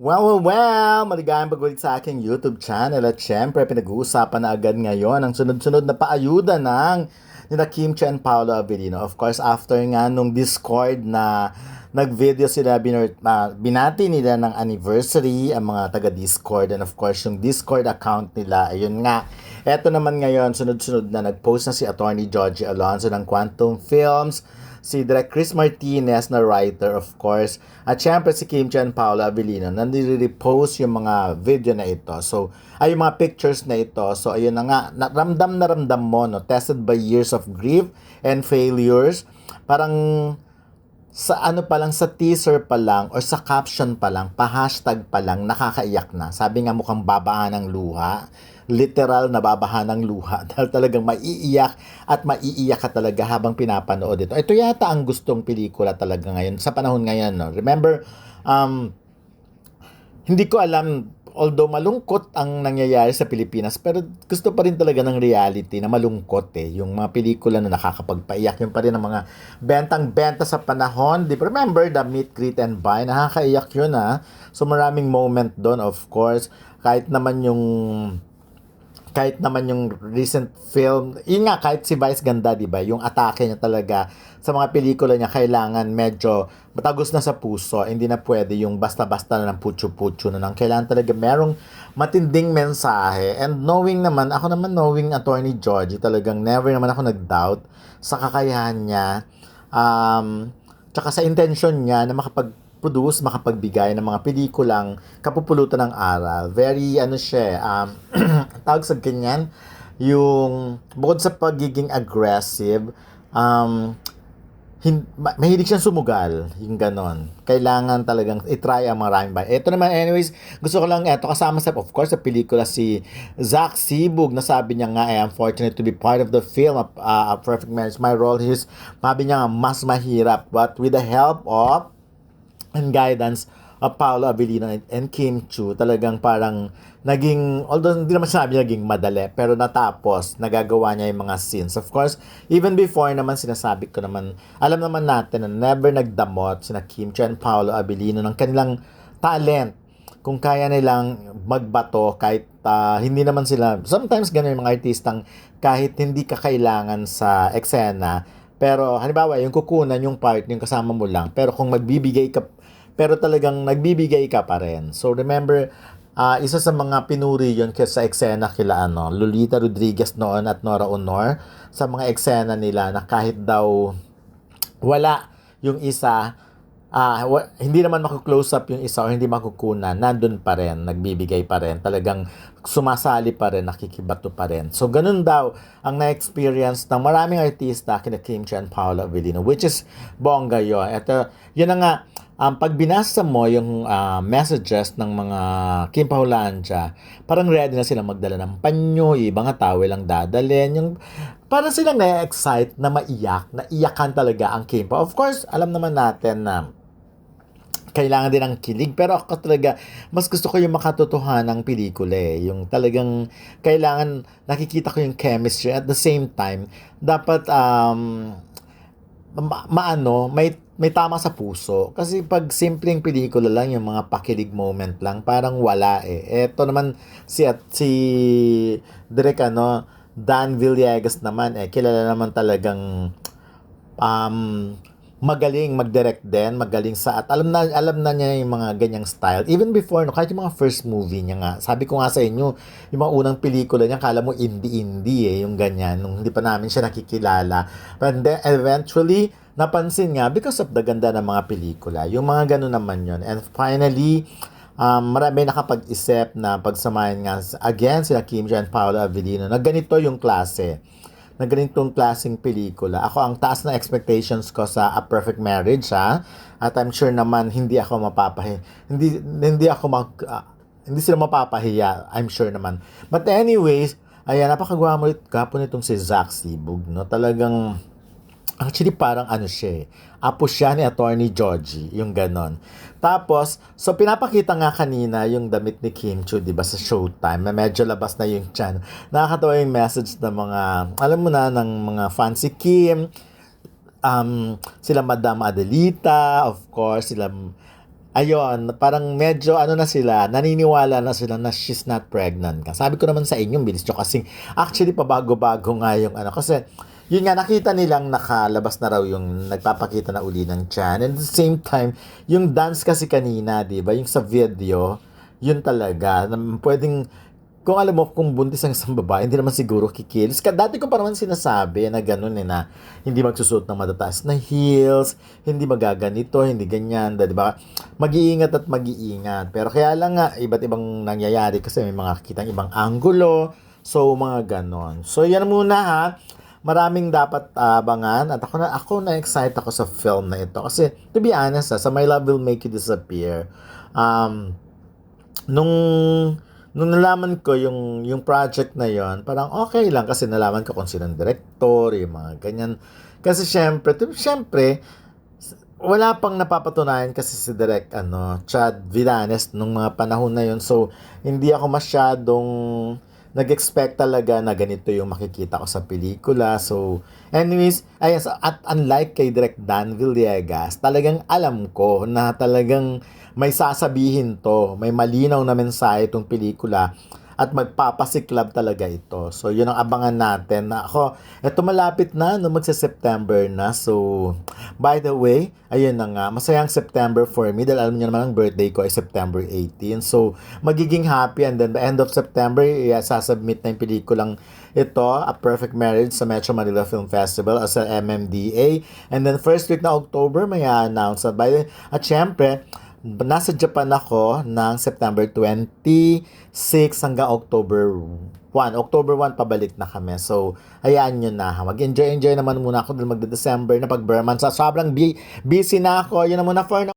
Maligayang pagulit sa aking YouTube channel at syempre pinag-uusapan na agad ngayon ang sunod-sunod na paayuda ng nila Kim Chiu and Paolo Avellino. Of course, after nga nung Discord na nag-video sila, binati nila ng anniversary ang mga taga-Discord, and of course yung Discord account nila, ayun nga. Eto naman ngayon, sunod-sunod na nag-post na si Attorney Georgie Alonzo ng Quantum Films, si Direk Chris Martinez na writer, of course, at syempre si Kim Chiu and Paolo Avellino na nire-repost yung mga video na ito. So, ay yung mga pictures na ito. So, ayun na nga, na ramdam mo, no? Tested by years of grief and failures. Parang sa ano pa lang, sa teaser pa lang, or sa caption pa lang, pa-hashtag pa lang, nakakaiyak na. Sabi nga mukhang babaan ng luha. Literal na babahan ng luha dahil talagang maiiyak at maiiyak ka talaga habang pinapanood ito. Ito yata ang gustong pelikula talaga ngayon, sa panahon ngayon. No? Remember, hindi ko alam, although malungkot ang nangyayari sa Pilipinas, pero gusto pa rin talaga ng reality na malungkot eh. Yung mga pelikula na nakakapagpaiyak, yung pa rin ang mga bentang-benta sa panahon. Remember the Meet, Greet, and Buy? Nakakaiyak yun ha. So maraming moment doon, of course. Kahit naman yung recent film, yun nga, kahit si Vice ganda, di ba? Yung atake niya talaga sa mga pelikula niya, kailangan medyo matagos na sa puso. Hindi na pwede yung basta-basta na ng putyo-putyo na lang. Kailangan talaga merong matinding mensahe. And knowing Attorney Georgie, talagang never naman ako nag-doubt sa kakayahan niya, tsaka sa intention niya na makapagbigay ng mga pelikulang kapupulutan ng aral. Very, tawag sa ganyan, yung, bukod sa pagiging aggressive, mahilig siyang sumugal, yung ganon. Kailangan talagang itry ang maraming bagay. Ito naman, anyways, gusto ko lang, kasama of course, sa pelikula si Zach Sibug, na sabi niya nga, I am fortunate to be part of the film, A Perfect Marriage. My role is, sabi niya nga, mas mahirap, but with the help of and guidance of Paolo Avellino and Kim Chiu, talagang parang naging, although hindi naman sinabi naging madali, pero natapos, nagagawa niya yung mga scenes. Of course, even before naman, sinasabi ko naman, alam naman natin na never nagdamot sina Kim Chiu and Paolo Avellino ng kanilang talent. Kung kaya nilang magbato, kahit hindi naman sila, sometimes ganun yung mga artistang kahit hindi ka kailangan sa eksena, pero halimbawa, yung kukunan yung part, yung kasama mo lang, pero kung pero talagang nagbibigay ka pa rin. So remember, isa sa mga pinuri yun sa eksena kila Lolita Rodriguez noon at Nora Honor, sa mga eksena nila na kahit daw wala yung isa, hindi naman maku-close up yung isa o hindi makukunan, nandun pa rin, nagbibigay pa rin, talagang sumasali pa rin, nakikibato pa rin. So, ganun daw ang na-experience ng maraming artista kina Kim Chiu and Paolo Avellino, which is bongga yun. Ito, yun na nga, pag binasa mo yung messages ng mga Kim Paulanja, parang ready na silang magdala ng panyo, ibang tawel lang dadalhin, yung parang silang na-excite na naiyakan talaga ang Kim Pa. Of course, alam naman natin na kailangan din ng kilig, pero ako talaga mas gusto ko yung makatotohanang pelikula eh. Yung talagang kailangan nakikita ko yung chemistry, at the same time dapat may tama sa puso. Kasi pag simpleng pelikula lang, yung mga pakilig moment lang, parang wala eh. Eto naman si Direk Dan Villegas naman kilala naman talagang magaling mag-direct din, magaling at alam na niya yung mga ganyang style. Even before, kahit yung mga first movie niya nga, sabi ko nga sa inyo, yung mga unang pelikula niya, kala mo indie yung ganyan, nung hindi pa namin siya nakikilala. But then, eventually, napansin nga, because of the ganda ng mga pelikula, yung mga ganun naman yun. And finally, marami nakapag-isip na pagsamahin nga, again, sila Kim Chiu and Paolo Avellino, na ganito yung klase, na ganitong klaseng pelikula. Ako, ang taas na expectations ko sa A Perfect Marriage, at I'm sure naman hindi sila mapapahiya, I'm sure naman. But anyways, ayan, napakagwapo nitong si Zach Sibug, no? Talagang actually parang siya apo siya ni Attorney Georgie, yung ganon. Tapos, so pinapakita nga kanina yung damit ni Kim Chiu, di ba, sa Showtime, na medyo labas na yung tiyan. Nakakatawa yung message ng mga, alam mo na, ng mga fancy Kim, sila Madam Adelita, of course, sila Ayun, parang medyo ano na sila, naniniwala na sila na she's not pregnant ka. Sabi ko naman sa inyo, bilis nyo kasi actually pabago-bago nga yung ano. Kasi yun nga, nakita nilang nakalabas na raw yung nagpapakita na uli ng tiyan. And at the same time, yung dance kasi kanina, di ba? Yung sa video, yun talaga. Pwedeng kung alam mo, kung buntis ang isang babae, hindi naman siguro kikilos. Dati ko pa naman sinasabi na gano'n na hindi magsusuot ng matataas na heels, hindi magaganito, hindi ganyan, di ba? Mag-iingat at mag-iingat. Pero kaya lang nga, iba't ibang nangyayari kasi may mga kitang ibang anggulo, so mga gano'n. So yan muna ha, maraming dapat abangan at ako na-excite ako sa film na ito. Kasi to be honest sa My Love Will Make You Disappear, um, nung nalaman ko yung project na yon, parang okay lang kasi nalaman ko kung sinong director, yung mga ganyan. Kasi syempre wala pang napapatunayan kasi si Direk Chad Villanes nung mga panahon na yon. So hindi ako masyadong nag-expect talaga na ganito yung makikita ko sa pelikula. So, anyways, at unlike kay Direk Dan Villegas, talagang alam ko na talagang may sasabihin to, may malinaw na mensahe itong pelikula at magpapasiklab talaga ito. So, yun ang abangan natin. Na ako, eto malapit na, no, magsa-September na. So, by the way, ayun na nga, masayang September for me dahil alam niyo naman ang birthday ko ay September 18. So, magiging happy and then by end of September, sasubmit na yung pelikulang ito, A Perfect Marriage sa Metro Manila Film Festival as sa MMDA. And then first week na October, may announce at syempre, nasa Japan ako ng September 26 hanggang October 1 pabalik na kami. So, hayaan nyo na. Mag-enjoy naman muna ako dahil magde-December na pag-Burman. Sa sobrang busy na ako. Yun na muna for now.